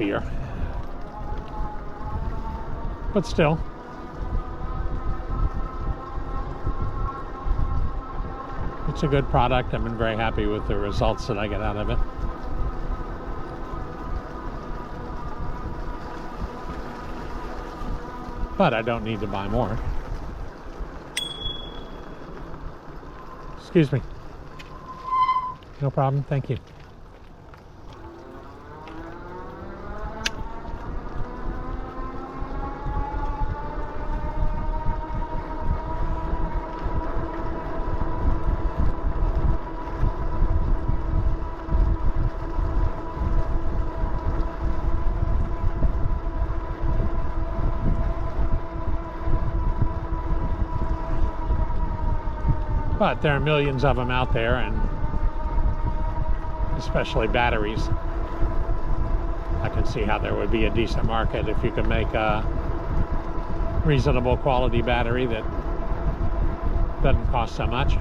happier. But still, it's a good product. I've been very happy with the results that I get out of it. But I don't need to buy more. Excuse me. No problem, thank you. But there are millions of them out there, and especially batteries. I can see how there would be a decent market if you could make a reasonable quality battery that doesn't cost so much.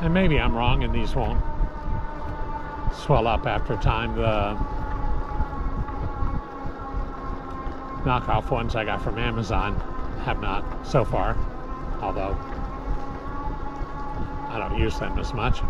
And maybe I'm wrong and these won't swell up after time. The knockoff ones I got from Amazon have not so far, although I don't use them as much.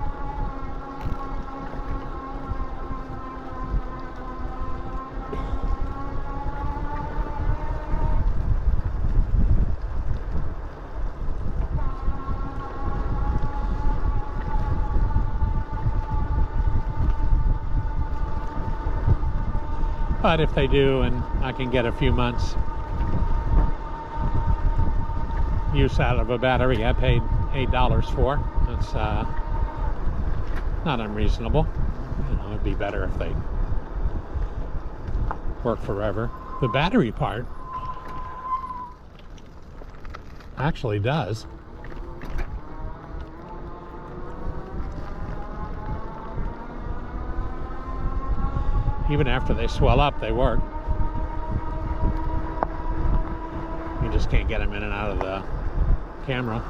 But if they do, and I can get a few months use out of a battery I paid $8 for, that's not unreasonable. You know, it'd be better if they work forever. The battery part actually does. Even after they swell up, they work. You just can't get them in and out of the camera.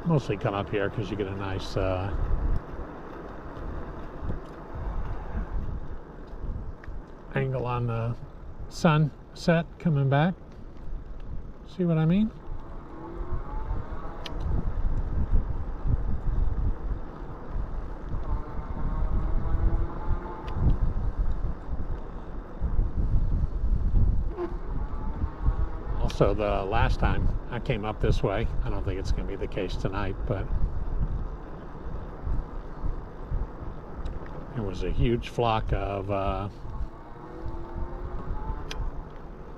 Mostly come up here because you get a nice angle on the sunset coming back. See what I mean? Also, the last time I came up this way, I don't think it's going to be the case tonight, but there was a huge flock of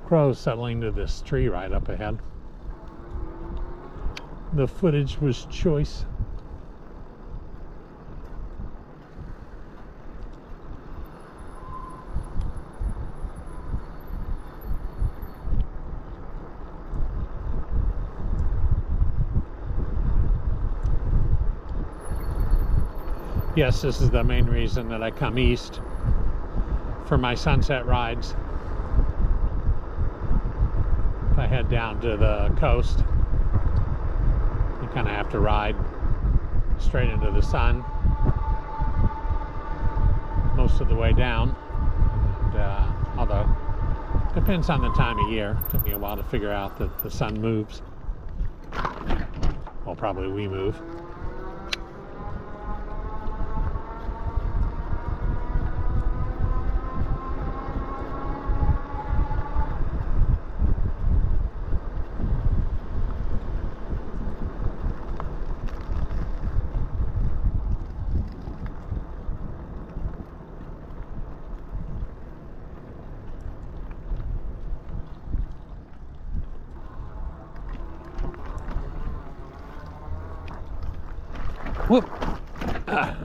crows settling to this tree right up ahead. The footage was choice. Yes, this is the main reason that I come east for my sunset rides. If I head down to the coast, you kind of have to ride straight into the sun most of the way down. And, although, depends on the time of year. It took me a while to figure out that the sun moves. Well, probably we move. Whoop. A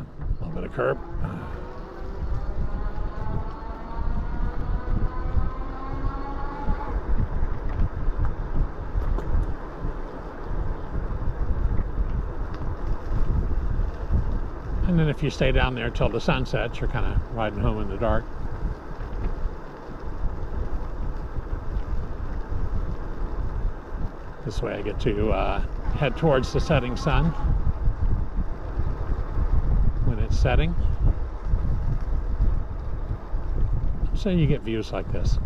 little bit of curb. And then if you stay down there till the sun sets, you're kind of riding home in the dark. This way I get to head towards the setting sun when it's setting. So you get views like this.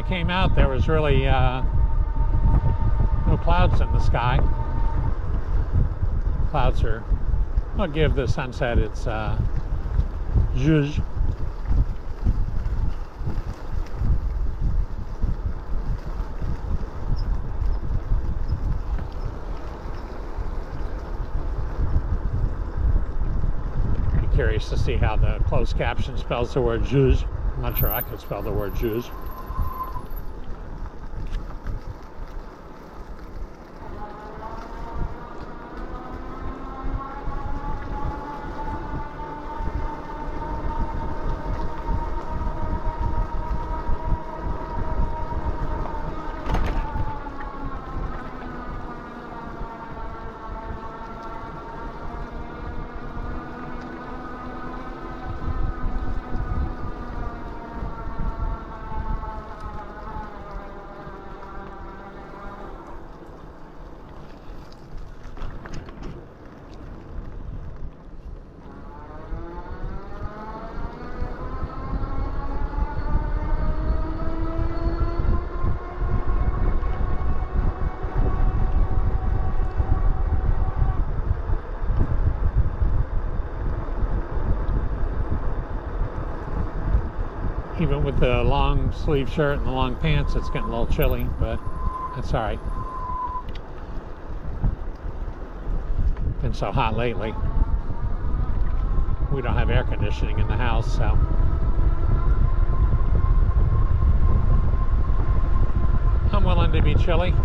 Came out, there was really no clouds in the sky. Clouds are, I'll give the sunset its zhuzh. Be curious to see how the closed caption spells the word zhuzh. I'm not sure I could spell the word zhuzh. Even with the long sleeve shirt and the long pants, it's getting a little chilly, but that's all right. Been so hot lately. We don't have air conditioning in the house, so I'm willing to be chilly.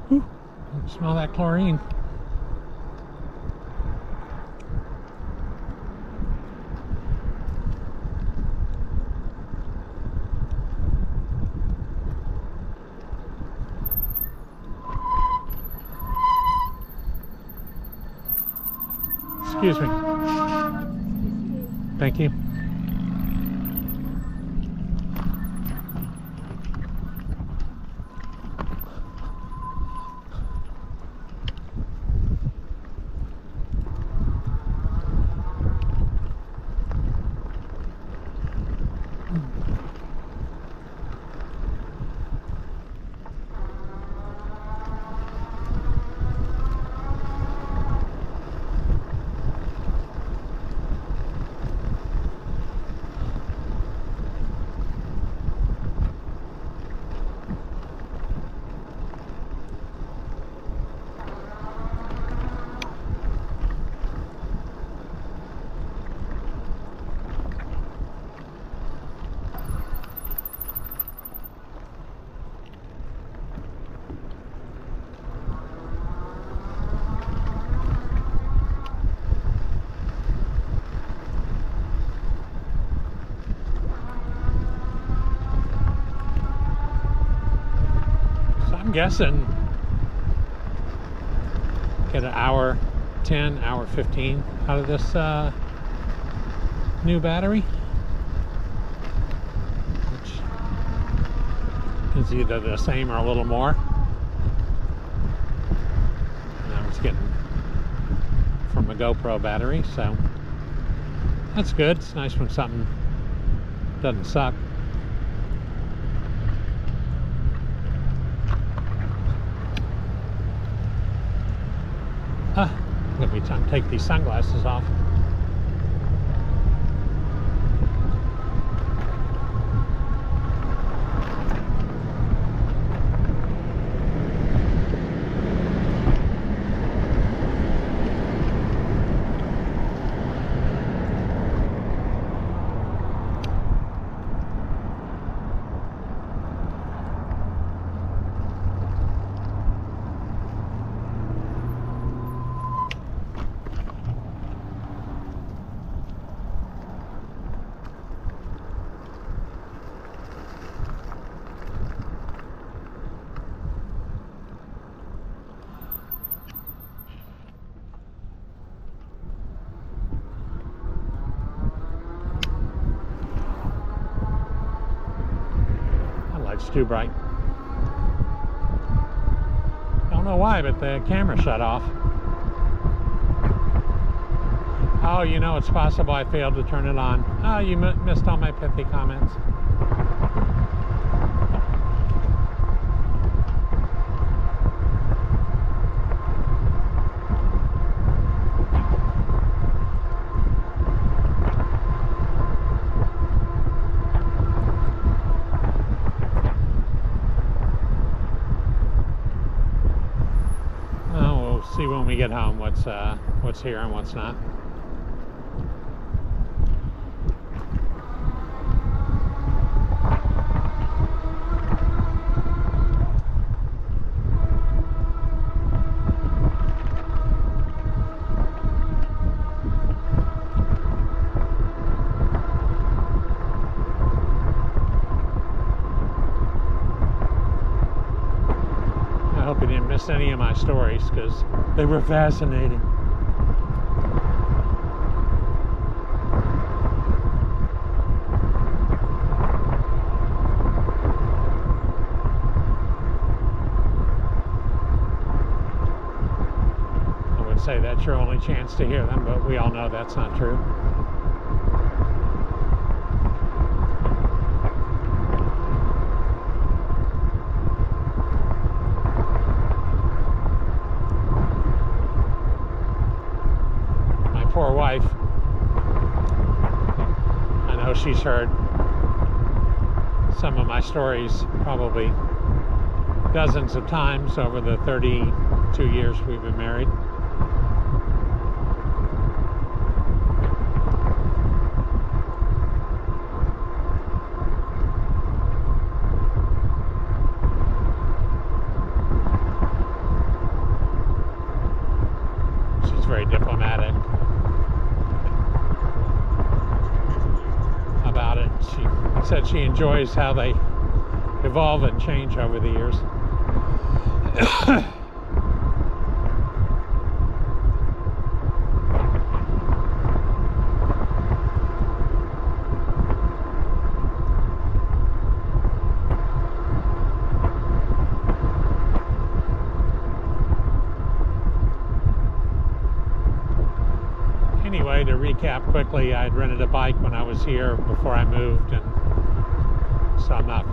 Ooh, smell that chlorine. Excuse me. Thank you. I'm guessing get an hour 10, hour 15 out of this new battery, which is either the same or a little more. And I was getting from a GoPro battery, so that's good. It's nice when something doesn't suck. Let me take these sunglasses off. It's too bright. Don't know why, but the camera shut off. Oh, you know, it's possible I failed to turn it on. Oh, you missed all my pithy comments. See when we get home what's here and what's not. I hope you didn't miss any of my stories because they were fascinating. I would say that's your only chance to hear them, but we all know that's not true. Poor wife. I know she's heard some of my stories probably dozens of times over the 32 years we've been married. said she enjoys how they evolve and change over the years. Anyway, to recap quickly, I had rented a bike when I was here before I moved, and so I'm not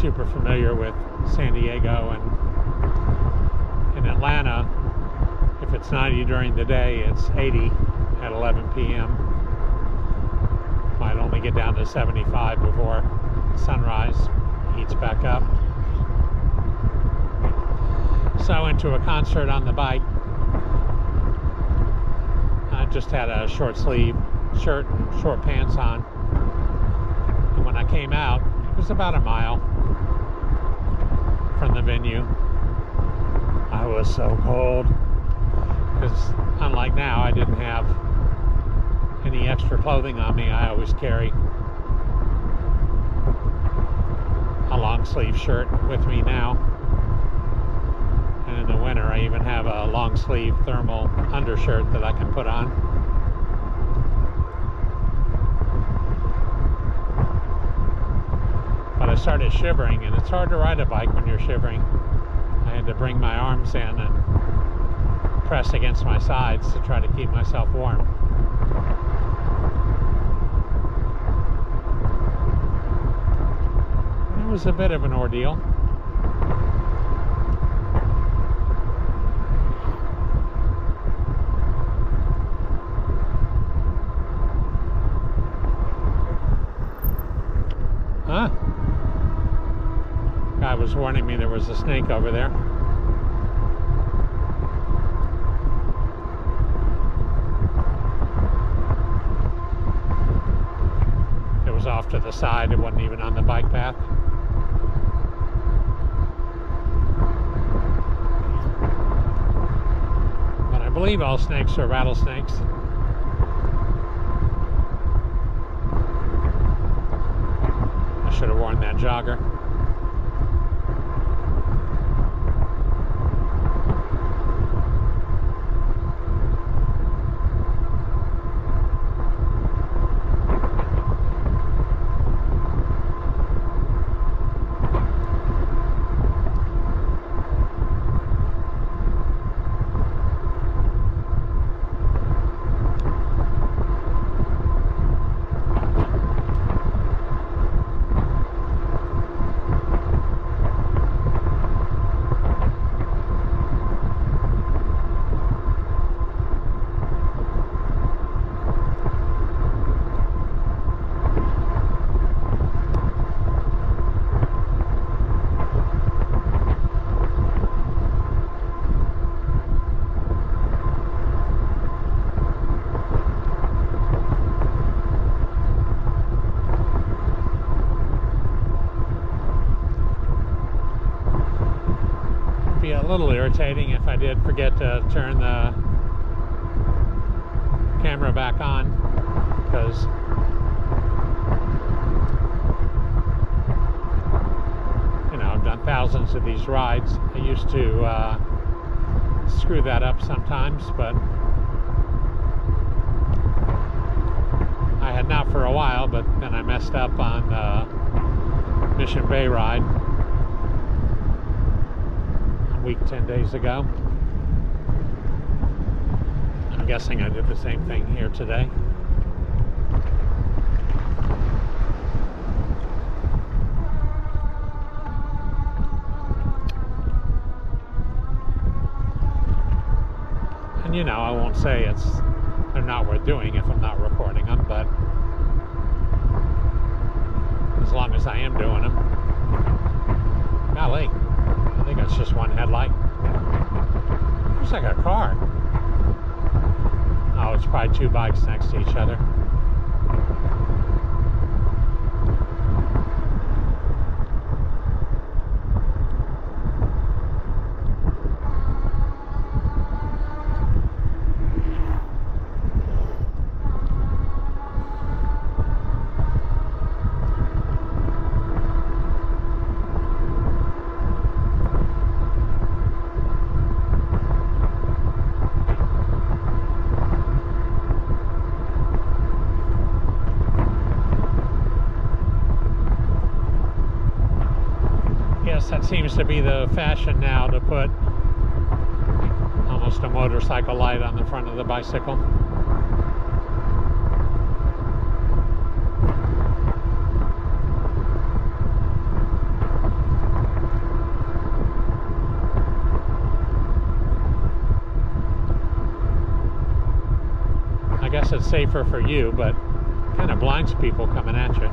super familiar with San Diego. And in Atlanta, if it's 90 during the day, it's 80 at 11 p.m. Might only get down to 75 before sunrise heats back up. So I went to a concert on the bike. I just had a short sleeve shirt and short pants on. And when I came out, it was about a mile from the venue. I was so cold because unlike now, I didn't have any extra clothing on me. I always carry a long sleeve shirt with me now. And in the winter, I even have a long sleeve thermal undershirt that I can put on. But I started shivering, and it's hard to ride a bike when you're shivering. I had to bring my arms in and press against my sides to try to keep myself warm. It was a bit of an ordeal. Huh? Guy was warning me there was a snake over there. It was off to the side. It wasn't even on the bike path. But I believe all snakes are rattlesnakes. Should have worn that jogger. Be a little irritating if I did forget to turn the camera back on, because I've done thousands of these rides. I used to screw that up sometimes, but I had not for a while, but then I messed up on the Mission Bay ride a week 10 days ago. I'm guessing I did the same thing here today. And I won't say they're not worth doing if I'm not recording them, but as long as I am doing them. Golly, I think it's just one headlight. Looks like a car. Oh, it's probably two bikes next to each other. guess that seems to be the fashion now, to put almost a motorcycle light on the front of the bicycle. I guess it's safer for you, but kind of blinds people coming at you.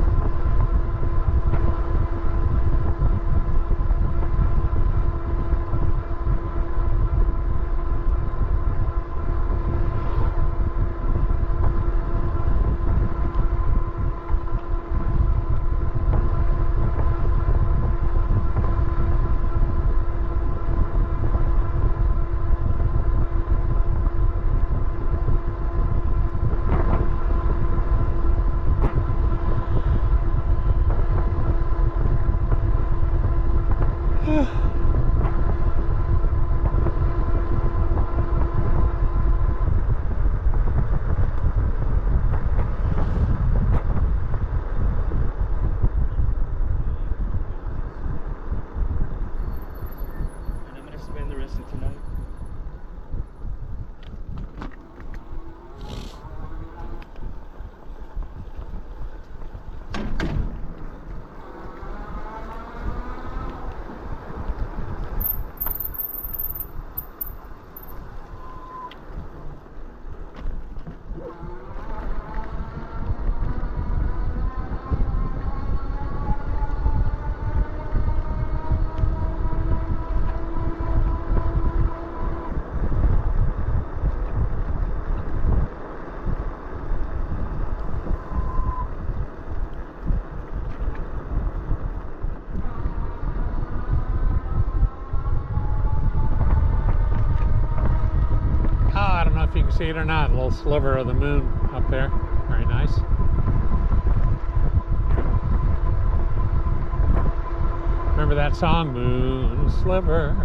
If you can see it or not, a little sliver of the moon up there. Very nice. Remember that song, Moon Sliver?